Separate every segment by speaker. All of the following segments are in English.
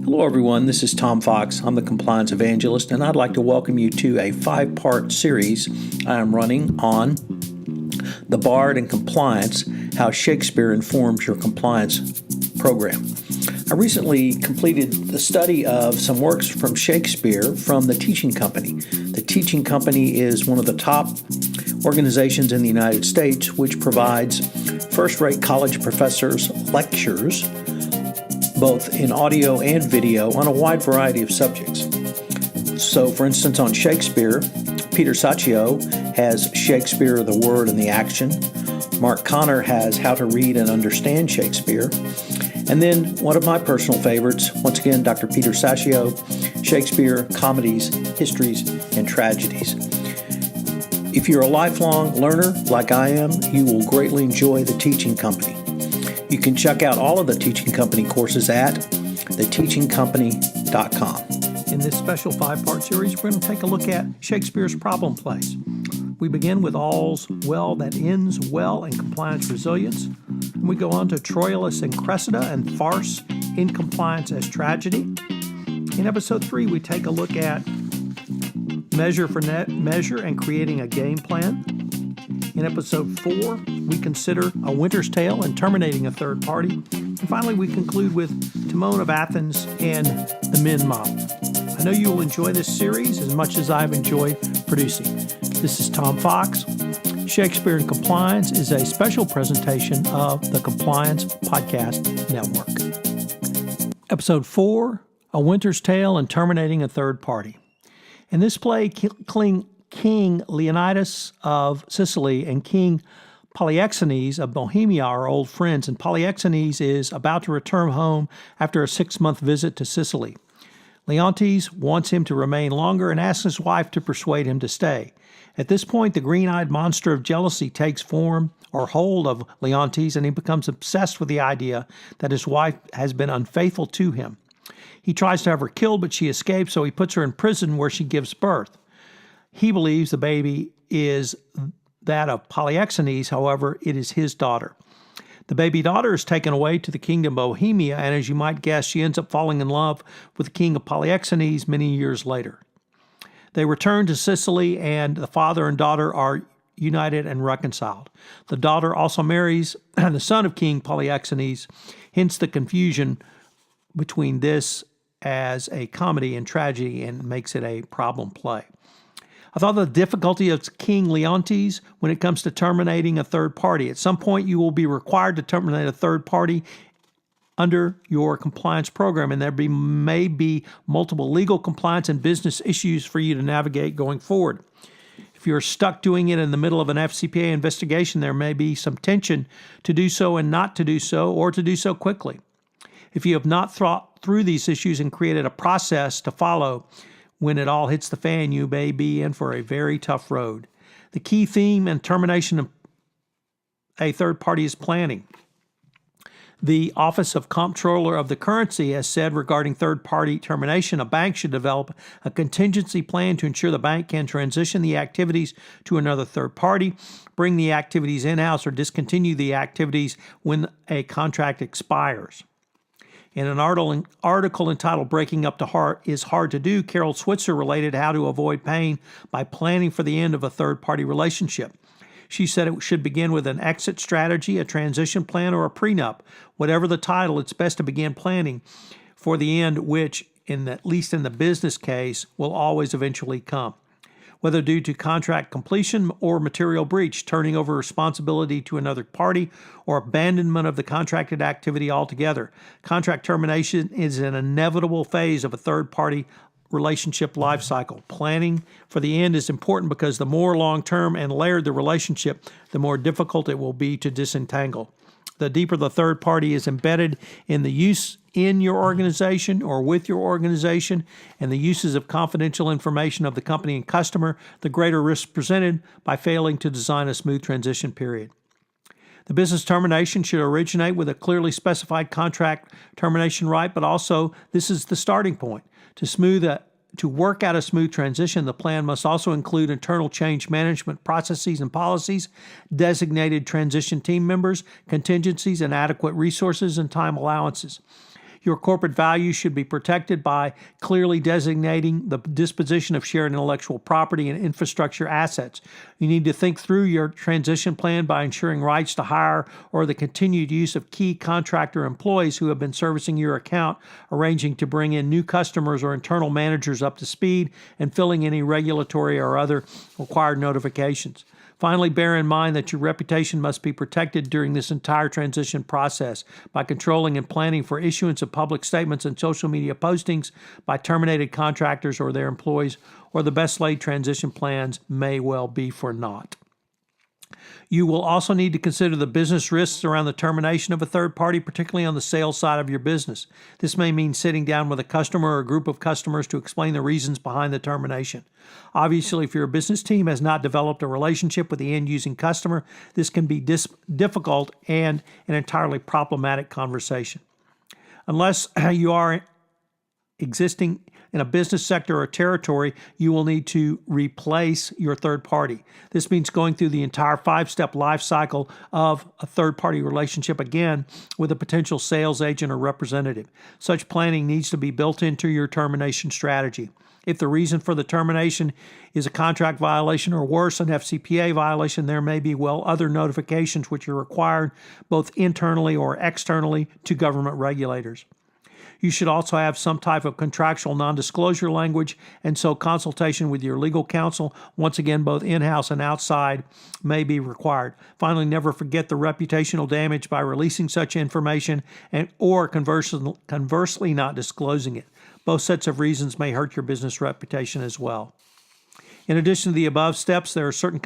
Speaker 1: Hello everyone, this is Tom Fox. I'm the Compliance Evangelist, and I'd like to welcome you to a 5-part series I'm running on the Bard and Compliance, how Shakespeare informs your compliance program. I recently completed the study of some works from Shakespeare from the Teaching Company. The Teaching Company is one of the top organizations in the United States which provides first-rate college professors lectures both in audio and video on a wide variety of subjects. So, for instance, on Shakespeare, Peter Saccio has Shakespeare, the Word and the Action. Mark Connor has How to Read and Understand Shakespeare. And then one of my personal favorites, once again, Dr. Peter Saccio, Shakespeare, Comedies, Histories, and Tragedies. If you're a lifelong learner like I am, you will greatly enjoy the Teaching Company. You can check out all of the Teaching Company courses at theteachingcompany.com. In this special 5-part series, we're going to take a look at Shakespeare's problem plays. We begin with All's Well That Ends Well and Compliance Resilience. And we go on to Troilus and Cressida and Farce in Compliance as Tragedy. In Episode 3, we take a look at Measure for Measure and Creating a Game Plan. In Episode 4, we consider A Winter's Tale and Terminating a Third Party. And finally, we conclude with Timon of Athens and the Men Model. I know you will enjoy this series as much as I've enjoyed producing. This is Tom Fox. Shakespeare in Compliance is a special presentation of the Compliance Podcast Network. Episode 4, A Winter's Tale and Terminating a Third Party. In this play, King Leontes of Sicily and King Polixenes of Bohemia are old friends, and Polixenes is about to return home after a 6-month visit to Sicily. Leontes wants him to remain longer and asks his wife to persuade him to stay. At this point, the green-eyed monster of jealousy takes form or hold of Leontes, and he becomes obsessed with the idea that his wife has been unfaithful to him. He tries to have her killed, but she escapes, so he puts her in prison where she gives birth. He believes the baby is that of Polixenes, however, it is his daughter. The baby daughter is taken away to the Kingdom of Bohemia, and as you might guess, she ends up falling in love with the King of Polixenes many years later. They return to Sicily, and the father and daughter are united and reconciled. The daughter also marries the son of King Polixenes, hence the confusion between this as a comedy and tragedy and makes it a problem play. I thought the difficulty of King Leontes when it comes to terminating a third party. At some point, you will be required to terminate a third party under your compliance program, and there may be multiple legal compliance and business issues for you to navigate going forward. If you're stuck doing it in the middle of an FCPA investigation, there may be some tension to do so and not to do so, or to do so quickly. If you have not thought through these issues and created a process to follow, when it all hits the fan, you may be in for a very tough road. The key theme in termination of a third party is planning. The Office of Comptroller of the Currency has said regarding third-party termination, a bank should develop a contingency plan to ensure the bank can transition the activities to another third party, bring the activities in-house, or discontinue the activities when a contract expires. In an article entitled Breaking Up is Hard to Do, Carol Switzer related how to avoid pain by planning for the end of a third-party relationship. She said it should begin with an exit strategy, a transition plan, or a pre-nup. Whatever the title, it's best to begin planning for the end, which, at least in the business case, will always eventually come. Whether due to contract completion or material breach, turning over responsibility to another party, or abandonment of the contracted activity altogether. Contract termination is an inevitable phase of a third-party relationship lifecycle. Planning for the end is important because the more long-term and layered the relationship, the more difficult it will be to disentangle. The deeper the third party is embedded in the use in your organization or with your organization and the uses of confidential information of the company and customer, the greater risk presented by failing to design a smooth transition period. The business termination should originate with a clearly specified contract termination right, but also this is the starting point. To work out a smooth transition, the plan must also include internal change management processes and policies, designated transition team members, contingencies, and adequate resources and time allowances. Your corporate values should be protected by clearly designating the disposition of shared intellectual property and infrastructure assets. You need to think through your transition plan by ensuring rights to hire or the continued use of key contractor employees who have been servicing your account, arranging to bring in new customers or internal managers up to speed, and filling any regulatory or other required notifications. Finally, bear in mind that your reputation must be protected during this entire transition process by controlling and planning for issuance of public statements and social media postings by terminated contractors or their employees, or the best laid transition plans may well be for naught. You will also need to consider the business risks around the termination of a third party, particularly on the sales side of your business. This may mean sitting down with a customer or a group of customers to explain the reasons behind the termination. Obviously, if your business team has not developed a relationship with the end-using customer, this can be difficult and an entirely problematic conversation. Unless you are existing in a business sector or territory, you will need to replace your third party. This means going through the entire 5-step life cycle of a third-party relationship again with a potential sales agent or representative. Such planning needs to be built into your termination strategy. If the reason for the termination is a contract violation or worse, an FCPA violation, there may be other notifications which are required both internally or externally to government regulators. You should also have some type of contractual non-disclosure language, and so consultation with your legal counsel, once again, both in-house and outside, may be required. Finally, never forget the reputational damage by releasing such information or conversely not disclosing it. Both sets of reasons may hurt your business reputation as well. In addition to the above steps, there are certain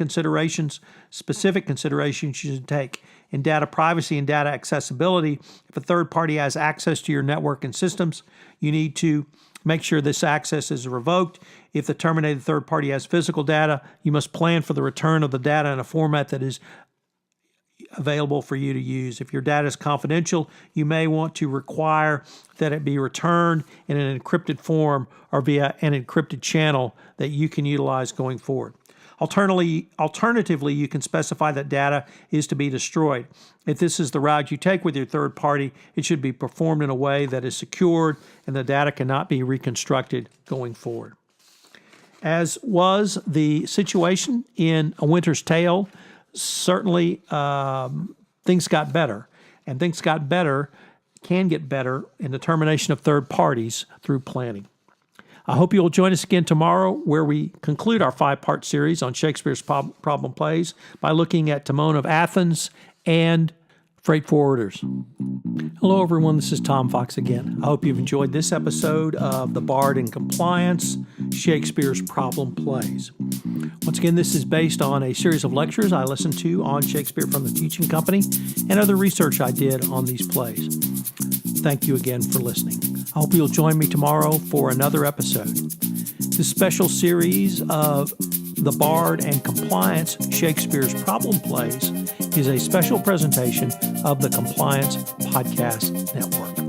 Speaker 1: specific considerations you should take. In data privacy and data accessibility, if a third party has access to your network and systems, you need to make sure this access is revoked. If the terminated third party has physical data, you must plan for the return of the data in a format that is available for you to use. If your data is confidential, you may want to require that it be returned in an encrypted form or via an encrypted channel that you can utilize going forward. Alternatively, you can specify that data is to be destroyed. If this is the route you take with your third party, it should be performed in a way that is secured and the data cannot be reconstructed going forward. As was the situation in A Winter's Tale, certainly things got better, and things can get better in the termination of third parties through planning. I hope you'll join us again tomorrow, where we conclude our 5-part series on Shakespeare's problem plays by looking at Timon of Athens and freight forwarders. Hello, everyone. This is Tom Fox again. I hope you've enjoyed this episode of The Bard in Compliance, Shakespeare's Problem Plays. Once again, this is based on a series of lectures I listened to on Shakespeare from the Teaching Company and other research I did on these plays. Thank you again for listening. I hope you'll join me tomorrow for another episode. This special series of The Bard and Compliance, Shakespeare's Problem Plays is a special presentation of the Compliance Podcast Network.